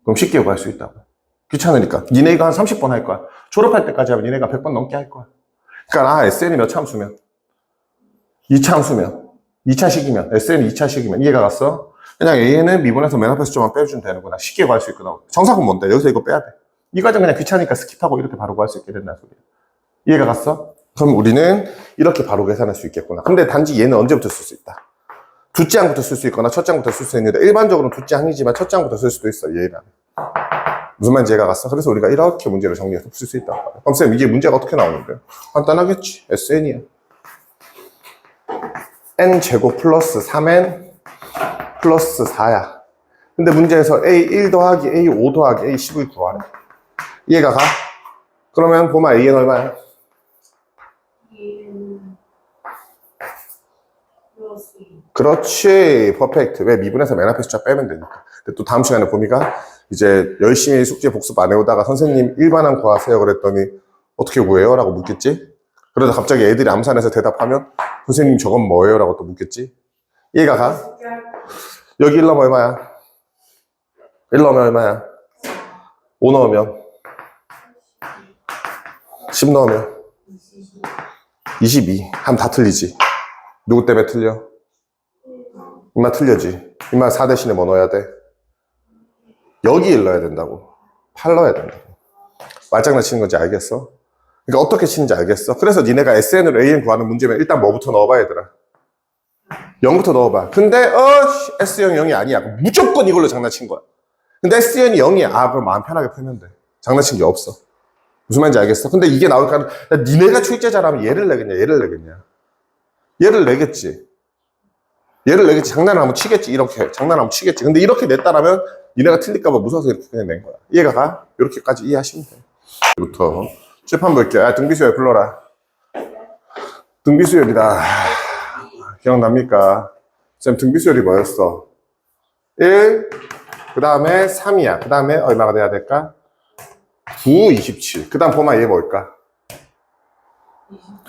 그럼 쉽게 구할 수 있다고. 귀찮으니까. 니네 이거 한 30번 할 거야. 졸업할 때까지 하면 니네가 100번 넘게 할 거야. 그러니까 SN이 몇 차 함수면? 2차 함수면. 2차식이면. SN이 2차식이면. 이해가 갔어? 그냥 AN은 미분해서 맨 앞에 숫자만 빼주면 되는구나. 쉽게 구할 수 있구나. 정상은 뭔데? 여기서 이거 빼야 돼. 이 과정 그냥 귀찮으니까 스킵하고 이렇게 바로 구할 수 있게 된다는 소리야. 이해가 갔어? 그럼 우리는 이렇게 바로 계산할 수 있겠구나. 근데 단지 얘는 언제부터 쓸 수 있다? 둘째 항부터 쓸 수 있거나 첫째 항부터 쓸 수 있는데 일반적으로는 둘째 항이지만 첫째 항부터 쓸 수도 있어. 얘는. 무슨 말인지 이해가 갔어? 그래서 우리가 이렇게 문제를 정리해서 풀 수 있다고 말이야. 그럼 쌤 이게 문제가 어떻게 나오는데요? 간단하겠지. SN이야. N제곱 플러스 3N 플러스 4야. 근데 문제에서 A1 더하기 A5 더하기 A10을 구하래. 이해가 가? 그러면 보면 AN 얼마야? 그렇지. 퍼펙트. 왜? 미분해서 맨 앞에 숫자 빼면 되니까. 근데 또 다음 시간에 보니까 이제 열심히 숙제 복습 안 해오다가 선생님 일반항 구하세요 그랬더니 어떻게 구해요? 라고 묻겠지? 그러다 갑자기 애들이 암산해서 대답하면 선생님 저건 뭐예요? 라고 또 묻겠지? 이해가 가? 여기 1 넣으면 얼마야? 1 넣으면 얼마야? 5 넣으면 10 넣으면 22. 하면 다 틀리지. 누구 때문에 틀려? 이마 틀려지. 이마 4 대신에 뭐 넣어야 돼? 여기 1 넣어야 된다고. 8 넣어야 된다고. 말장난 치는 건지 알겠어? 그러니까 어떻게 치는지 알겠어? 그래서 니네가 SN으로 AN 구하는 문제면 일단 뭐부터 넣어봐, 얘들아? 0부터 넣어봐. 근데 S형 0이 아니야. 무조건 이걸로 장난친 거야. 근데 S형이 0이야. 그럼 마음 편하게 풀면 돼. 장난친 게 없어. 무슨 말인지 알겠어? 근데 이게 나올까? 니네가 출제자라면 얘를 내겠냐, 얘를 내겠냐? 얘를 내겠지. 얘를 내겠지. 장난하면 치겠지. 이렇게. 장난하면 치겠지. 근데 이렇게 냈다라면 니네가 틀릴까봐 무서워서 이렇게 그냥 낸 거야. 이해가 가? 이렇게까지 이해하시면 돼. 부터 칠판 볼게요. 등비수열 불러라. 등비수열이다. 기억납니까? 쌤, 등비수열이 뭐였어? 1, 그 다음에 3이야. 그 다음에 얼마가 돼야 될까? 9, 27. 그 다음 보면 얘 뭘까?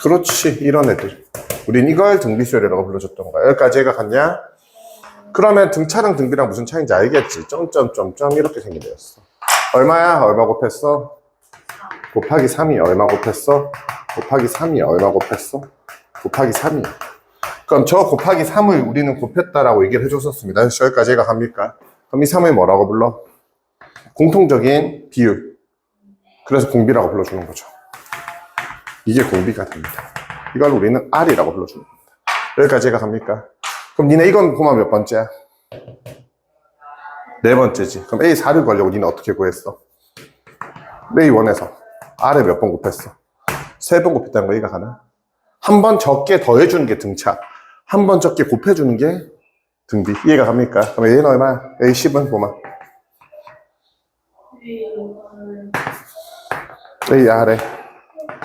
그렇지. 이런 애들. 우린 이걸 등비수열이라고 불러줬던 거야. 여기까지 얘가 갔냐? 그러면 등차랑 등비랑 무슨 차이인지 알겠지? 점점점점 이렇게 생기되었어. 얼마야? 얼마 곱했어? 곱하기 3이 얼마 곱했어? 곱하기 3이 얼마 곱했어? 곱하기 3이. 그럼 저 곱하기 3을 우리는 곱했다라고 얘기를 해줬었습니다. 그래서 여기까지 얘가 갑니까? 그럼 이 3을 뭐라고 불러? 공통적인 비율. 그래서 공비라고 불러주는 거죠. 이게 공비가 됩니다. 이걸 우리는 R이라고 불러주는 겁니다. 여기까지 얘가 갑니까? 그럼 니네 이건 보면 몇 번째야? 네 번째지. 그럼 A4를 구하려고 니는 어떻게 구했어? A1에서 R에 몇 번 곱했어? 3번 곱했다는 거 이해가 가나? 한 번 적게 더해주는 게 등차, 한 번 적게 곱해주는 게 등비. 이해가 갑니까? 그럼 A는 얼마야? A10은 보마. AR에.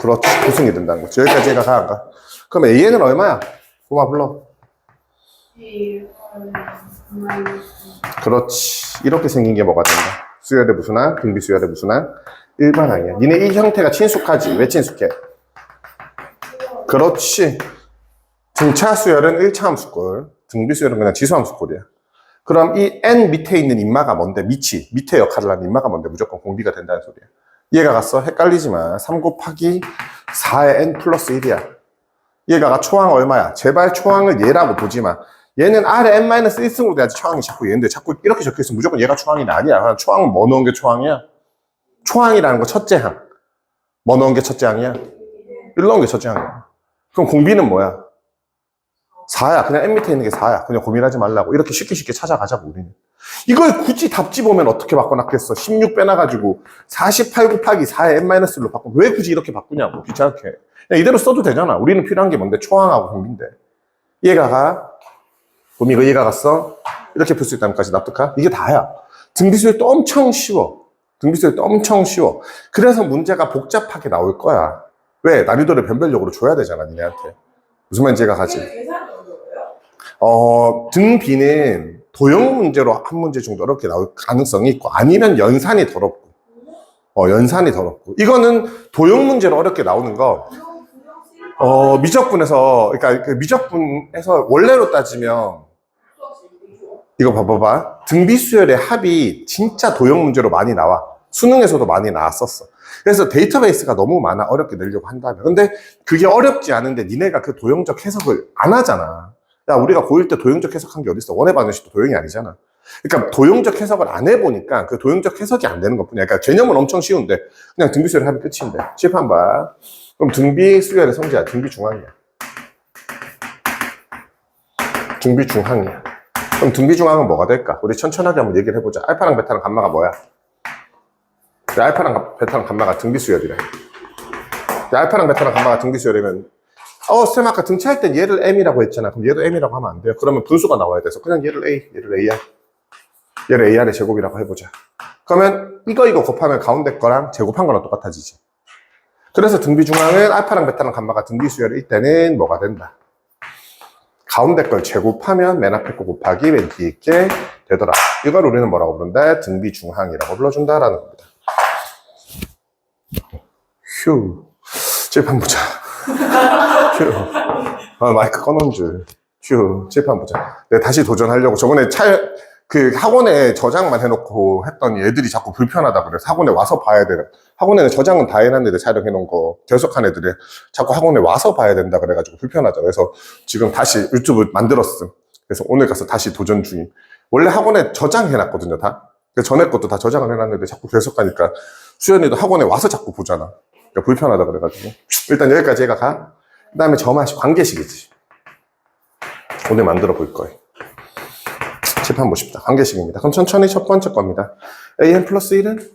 그렇지. 구승이 된다는 거지. 여기까지 이해가 가, 안 가? 그럼 AN은 얼마야? 보마 불러. 그렇지. 이렇게 생긴 게 뭐가 된다? 수열의 무순항, 등비 수열의 무순항, 일반항이야. 니네 이 형태가 친숙하지? 왜 친숙해? 그렇지. 등차 수열은 1차 함수꼴, 등비 수열은 그냥 지수 함수꼴이야. 그럼 이 n 밑에 있는 인마가 뭔데? 밑에 역할을 하는 인마가 뭔데? 무조건 공비가 된다는 소리야. 이해가 갔어? 헷갈리지 마. 3 곱하기 4의 n 플러스 1이야. 얘가 초항 얼마야? 제발 초항을 얘라고 보지 마. 얘는 R의 n-1승으로 돼야지 초항이 자꾸 얘인데 자꾸 이렇게 적혀있으면 무조건 얘가 초항이 아니야. 초항은 뭐 넣은 게 초항이야? 초항이라는 거 첫째 항. 뭐 넣은 게 첫째 항이야? 1 넣은 게 첫째 항이야. 그럼 공비는 뭐야? 4야. 그냥 n 밑에 있는 게 4야. 그냥 고민하지 말라고. 이렇게 쉽게 찾아가자고 우리는. 이걸 굳이 답지 보면 어떻게 바꿔놨겠어? 16 빼놔가지고 48 곱하기 4의 n-1로 바꿔. 왜 굳이 이렇게 바꾸냐고. 귀찮게. 그냥 이대로 써도 되잖아. 우리는 필요한 게 뭔데? 초항하고 공비인데. 이해가 가? 그럼 이거 이해가 갔어? 이렇게 풀 수 있다는 것까지 납득하? 이게 다야. 등비수열도 엄청 쉬워. 등비수열도 엄청 쉬워. 그래서 문제가 복잡하게 나올 거야. 왜? 난이도를 변별력으로 줘야 되잖아, 니네한테. 무슨 말인지 이해가 가지? 계산이 어려워요? 등비는 도형 문제로 한 문제 정도 어렵게 나올 가능성이 있고, 아니면 연산이 더럽고. 연산이 더럽고. 이거는 도형 문제로 어렵게 나오는 거, 미적분에서, 그러니까 그 미적분에서 원래로 따지면, 이거 봐봐봐. 등비수열의 합이 진짜 도형 문제로 많이 나와. 수능에서도 많이 나왔었어. 그래서 데이터베이스가 너무 많아. 어렵게 내려고 한다면. 근데 그게 어렵지 않은데 니네가 그 도형적 해석을 안 하잖아. 야, 우리가 고1 때 도형적 해석한 게 어딨어? 원의 반응식도 도형이 아니잖아. 그러니까 도형적 해석을 안 해보니까 그 도형적 해석이 안 되는 것 뿐이야. 그러니까 개념은 엄청 쉬운데 그냥 등비수열의 합이 끝인데. 칠판 봐. 그럼 등비수열의 성질이야. 등비중항이야. 등비중항이야. 그럼 등비중항은 뭐가 될까? 우리 천천하게 한번 얘기를 해보자. 알파랑 베타랑 감마가 뭐야? 알파랑 베타랑 감마가 등비수열이래. 알파랑 베타랑 감마가 등비수열이면 쌤 아까 등차할 땐 얘를 m이라고 했잖아. 그럼 얘도 m이라고 하면 안 돼요. 그러면 분수가 나와야 돼서 그냥 얘를 AR 얘를 AR의 제곱이라고 해보자. 그러면 이거 곱하면 가운데 거랑 제곱한 거랑 똑같아지지. 그래서 등비중항은 알파랑 베타랑 감마가 등비수열일 때는 뭐가 된다? 가운데 걸 제곱하면 맨 앞에 거 곱하기 맨 뒤에 게 되더라. 이걸 우리는 뭐라고 부른다? 등비중항이라고 불러준다라는 겁니다. 휴. 칠판 보자. 휴. 마이크 꺼놓은 줄. 휴. 칠판 보자. 내가 다시 도전하려고 저번에 학원에 저장만 해놓고 했더니 애들이 자꾸 불편하다 그래서 학원에 와서 봐야 되는. 학원에는 저장은 다 해놨는데 촬영해놓은 거 계속한 애들이 자꾸 학원에 와서 봐야 된다 그래가지고 불편하죠. 그래서 지금 다시 유튜브 만들었음. 그래서 오늘 가서 다시 도전 중임. 원래 학원에 저장해놨거든요, 다. 전에 것도 다 저장을 해놨는데 자꾸 계속하니까 수연이도 학원에 와서 자꾸 보잖아. 그러니까 불편하다 그래가지고. 일단 여기까지 얘가 가. 그 다음에 점화시 관계식이지. 오늘 만들어 볼 거예요. 칠판 보십니다. 관계식입니다. 그럼 천천히 첫 번째 겁니다. an 플러스 1은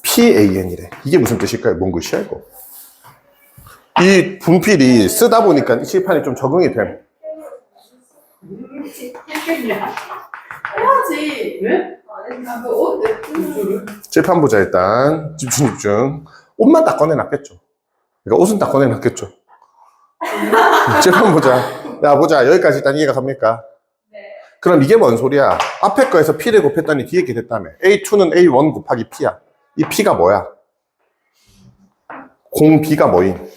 PAN이래. 이게 무슨 뜻일까요? 뭔 글씨야, 이거? 이 분필이 쓰다 보니까 이 칠판이 좀 적응이 됨. 해야지. 왜? 옷 칠판 보자, 일단. 집중. 옷만 딱 꺼내놨겠죠. 그러니까 옷은 딱 꺼내놨겠죠. 칠판 보자. 야, 보자. 여기까지 일단 이해가 갑니까? 그럼 이게 뭔 소리야? 앞에 거에서 P를 곱했더니 뒤에 게 됐다며. A2는 A1 곱하기 P야. 이 P가 뭐야? 공비가 뭐임?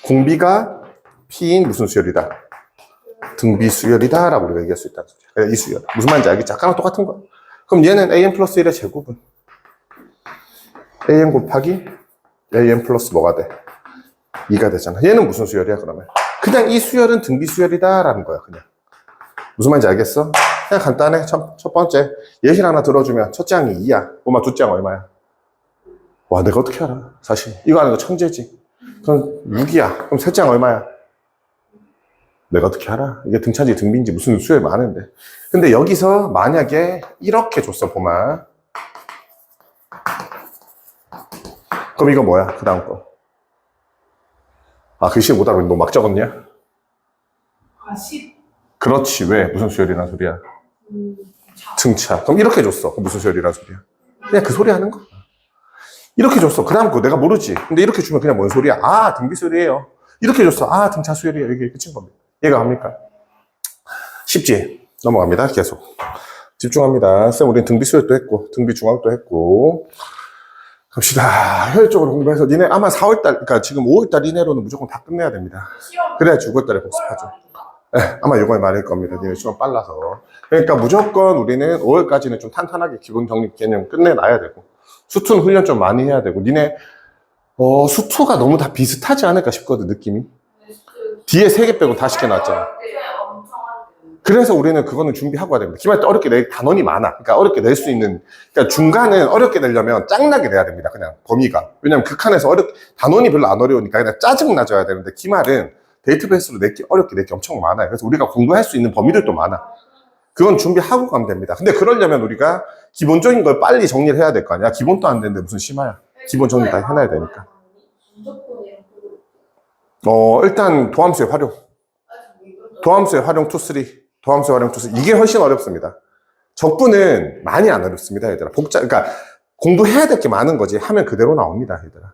공비가 P인 무슨 수열이다? 등비 수열이다 라고 우리가 얘기할 수 있다는 소리야. 이 수열. 무슨 말인지 알겠지? 아까랑 똑같은 거야. 그럼 얘는 AN 플러스 1의 제곱은? AN 곱하기 AN 플러스 뭐가 돼? 2가 되잖아. 얘는 무슨 수열이야 그러면? 그냥 이 수열은 등비 수열이다 라는 거야 그냥. 무슨 말인지 알겠어? 그냥 간단해. 첫 번째 예시 하나 들어주면 첫째 항이 2야. 엄마 둘째 항 얼마야? 와 내가 어떻게 알아? 사실 이거 하는 거 천재지. 그럼 6이야. 그럼 셋째 항 얼마야? 내가 어떻게 알아? 이게 등차인지 등비인지 무슨 수열이 많은데. 근데 여기서 만약에 이렇게 줬어, 보마. 그럼 이거 뭐야? 그 다음 거. 아, 글씨 못 알아보니 너 막 적었냐? 아, 10. 그렇지. 왜? 무슨 수열이란 소리야? 등차. 그럼 이렇게 줬어. 그럼 무슨 수열이란 소리야? 그냥 그 소리 하는 거. 이렇게 줬어. 그 다음 거 내가 모르지. 근데 이렇게 주면 그냥 뭔 소리야? 아, 등비 수열이에요. 이렇게 줬어. 아, 등차 수열이에요. 이게 끝인 겁니다. 이해가 갑니까? 쉽지? 넘어갑니다. 계속. 집중합니다. 쌤, 우린 등비 수열도 했고, 등비 중앙도 했고. 갑시다. 효율적으로 공부해서 니네 아마 4월달, 그러니까 지금 5월달 이내로는 무조건 다 끝내야 됩니다. 시험 그래야 6월달에 복습하죠. 네, 아마 이번에 많을 겁니다. 니네 시간 빨라서. 그러니까 무조건 우리는 5월까지는 좀 탄탄하게 기본 정리 개념 끝내놔야 되고, 수투는 훈련 좀 많이 해야 되고, 니네, 수투가 너무 다 비슷하지 않을까 싶거든, 느낌이. 뒤에 3개 빼고 다 시켜놨잖아. 그래서 우리는 그거는 준비하고 와야 됩니다. 기말 때 어렵게 낼 단원이 많아. 그러니까 어렵게 낼 수 있는, 그러니까 중간은 어렵게 내려면 짱나게 내야 됩니다. 그냥 범위가. 왜냐면 극한에서 단원이 별로 안 어려우니까 그냥 짜증나줘야 되는데 기말은 데이터베이스로 어렵게 낼 게 엄청 많아요. 그래서 우리가 공부할 수 있는 범위들도 많아. 그건 준비하고 가면 됩니다. 근데 그러려면 우리가 기본적인 걸 빨리 정리를 해야 될 거 아니야. 기본도 안 되는데 무슨 심화야. 기본 정리 다 해놔야 되니까. 일단 도함수의 활용. 도함수의 활용 2, 3. 도함수의 활용 2, 3. 이게 훨씬 어렵습니다. 적분은 많이 안 어렵습니다, 얘들아. 그러니까 공부해야 될 게 많은 거지. 하면 그대로 나옵니다, 얘들아.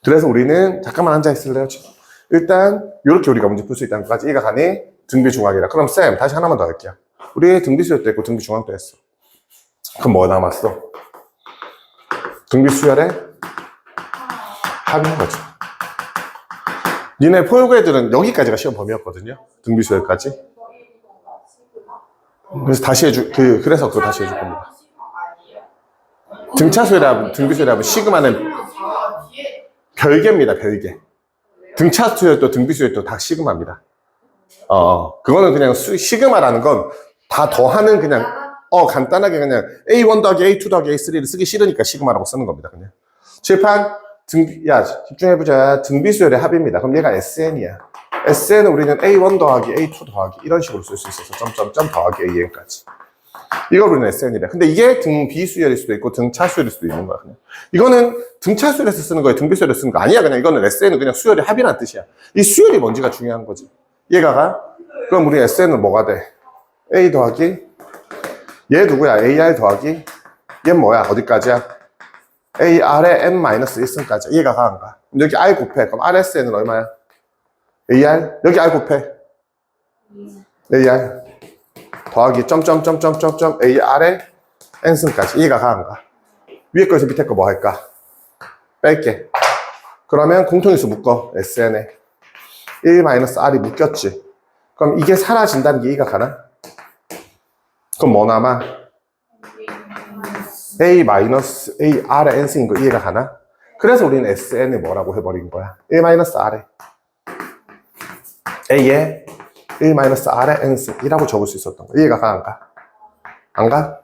그래서 우리는 잠깐만 앉아 있을래요, 지금? 일단 이렇게 우리가 문제 풀 수 있다는 것까지 이해가 가니 등비 중앙이라. 그럼 쌤 다시 하나만 더 할게요. 우리 등비 수열도 했고 등비 중앙도 했어. 그럼 뭐 남았어? 등비 수열에 합인 거죠. 니네 포요구 애들은 여기까지가 시험 범위였거든요. 등비 수열까지. 그래서 그래서 그거 다시 해줄 겁니다. 등차 수열하고 등비 수열하고 시그마는 별개입니다, 별개. 등차 수열도 등비 수열도 다 시그마입니다. 그거는 그냥 시그마라는 건 다 더하는 그냥, 간단하게 그냥 A1 더하기 A2 더하기 A3를 쓰기 싫으니까 시그마라고 쓰는 겁니다, 그냥. 칠판, 집중해보자. 등비 수열의 합입니다. 그럼 얘가 SN이야. SN은 우리는 A1 더하기 A2 더하기 이런 식으로 쓸 수 있어서 점점점 더하기 AN까지. 이걸 우리는 SN이래. 근데 이게 등비 수열일 수도 있고 등차 수열일 수도 있는 거야, 그냥. 이거는 등차 수열에서 쓰는 거야, 등비 수열에서 쓰는 거 아니야. 그냥 이거는 SN은 그냥 수열의 합이라는 뜻이야. 이 수열이 뭔지가 중요한 거지. 얘가 그럼 우리 SN은 뭐가 돼? A 더하기 얘 누구야? AR 더하기 얘는 뭐야? 어디까지야? AR의 N-1승까지. 얘가 가한가? 여기 R 곱해. 그럼 RSN은 얼마야? AR? 여기 R 곱해. AR 더하기 점점점점점점 AR의 N승까지. 얘가 가한가? 위에 거에서 밑에 거 뭐 할까? 뺄게. 그러면 공통인수 묶어. SN에 1-R이 묶였지. 그럼 이게 사라진다는 게 이해가 가나? 그럼 뭐 남아? A-AR의 N승인 거 이해가 가나? 그래서 우리는 SN을 뭐라고 해버린 거야? 1-R에 A에 1-R의 N승이라고 적을 수 있었던 거. 이해가 가, 안 가? 안 가?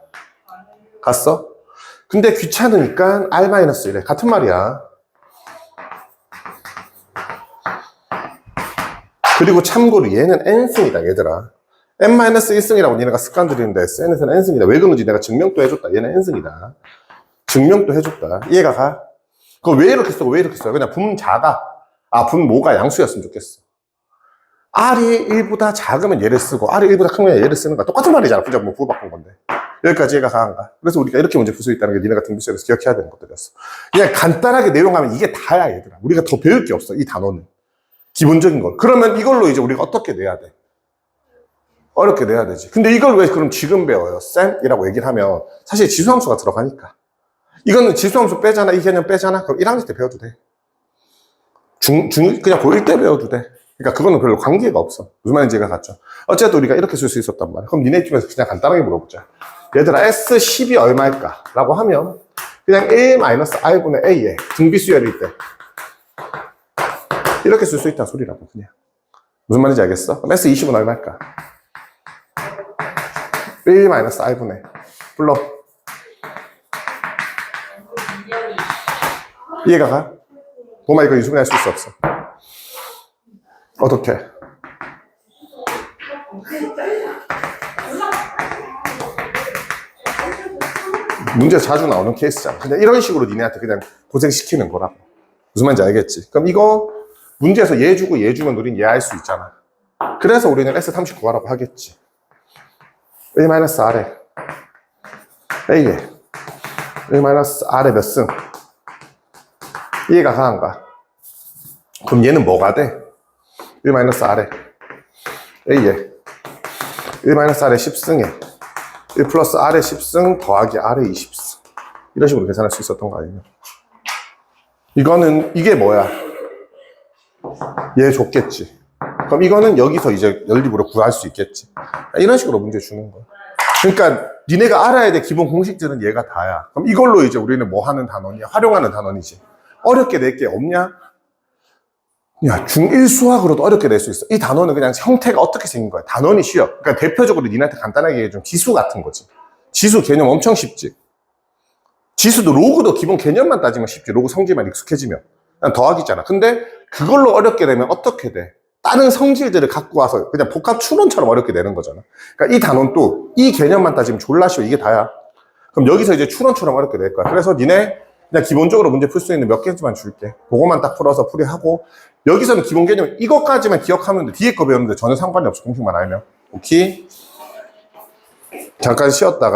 갔어? 근데 귀찮으니까 R-1래. 같은 말이야. 그리고 참고로 얘는 N승이다, 얘들아. N-1승이라고 얘네가 습관 들이는데 SN에서는 N승이다. 왜 그런지 내가 증명도 해줬다. 얘는 N승이다. 증명도 해줬다. 이해가 가? 그거 왜 이렇게 써? 왜 이렇게 써요? 그냥 분자가, 분모가 양수였으면 좋겠어. R이 1보다 작으면 얘를 쓰고, R이 1보다 크면 얘를 쓰는 거야. 똑같은 말이잖아. 분자 뭐 부호바꾼 건데. 여기까지 얘가 가한가? 그래서 우리가 이렇게 문제 풀 수 있다는 게 니네가 등비수열에서 기억해야 되는 것들이었어. 그냥 간단하게 내용하면 이게 다야, 얘들아. 우리가 더 배울 게 없어, 이 단어는. 기본적인 걸. 그러면 이걸로 이제 우리가 어떻게 내야 돼? 어렵게 내야 되지. 근데 이걸 왜 그럼 지금 배워요? 쌤이라고 얘기를 하면 사실 지수함수가 들어가니까. 이거는 지수함수 빼잖아. 이 개념 빼잖아. 그럼 1학년 때 배워도 돼. 그냥 고1 때 배워도 돼. 그러니까 그거는 별로 관계가 없어. 무슨 말인지 이해가 갔죠? 어쨌든 우리가 이렇게 쓸 수 있었단 말이야. 그럼 니네 팀에서 그냥 간단하게 물어보자. 얘들아 S10이 얼마일까? 라고 하면 그냥 A-R분의 A에 등비수열일 때 이렇게 쓸 수 있다는 소리라고 그냥. 무슨 말인지 알겠어? 그럼 S20은 얼마일까? 1-R분의 불러. 이해가 가? 보마 이거 유수분해 할 수 있어 없어? 어떻게? 문제 자주 나오는 케이스잖아. 근데 이런 식으로 니네한테 그냥 고생시키는 거라고. 무슨 말인지 알겠지? 그럼 이거 문제에서 얘 주고 얘 주면 우린 얘 알 수 있잖아. 그래서 우리는 S30 구하라고 하겠지. A-R에 A에 A-R에 몇 승? 얘가 강한가? 그럼 얘는 뭐가 돼? 1-R에 A에 1-R에 10승에 1 플러스 R에 10승 더하기 R에 20승. 이런 식으로 계산할 수 있었던 거 아니에요? 이게 뭐야? 얘 줬겠지. 그럼 이거는 여기서 이제 연립으로 구할 수 있겠지. 이런 식으로 문제 주는 거야. 그러니까 니네가 알아야 될 기본 공식들은 얘가 다야. 그럼 이걸로 이제 우리는 뭐 하는 단원이야? 활용하는 단원이지. 어렵게 낼 게 없냐? 야, 중1 수학으로도 어렵게 낼 수 있어. 이 단원은 그냥 형태가 어떻게 생긴 거야? 단원이 쉬워. 그러니까 대표적으로 니네한테 간단하게 얘기해 좀 지수 같은 거지. 지수 개념 엄청 쉽지. 지수도 로그도 기본 개념만 따지면 쉽지. 로그 성질만 익숙해지면. 그냥 더하기잖아. 근데 그걸로 어렵게 되면 어떻게 돼? 다른 성질들을 갖고 와서 그냥 복합 추론처럼 어렵게 내는 거잖아. 그러니까 이 단원도 이 개념만 따지면 졸라 쉬워. 이게 다야. 그럼 여기서 이제 추론처럼 어렵게 낼 거야. 그래서 니네 그냥 기본적으로 문제 풀 수 있는 몇 개만 줄게. 그거만 딱 풀어서 풀이하고 여기서는 기본 개념 이것까지만 기억하면 돼. 뒤에 거 배우는데 전혀 상관이 없어. 공식만 알면. 오케이? 잠깐 쉬었다가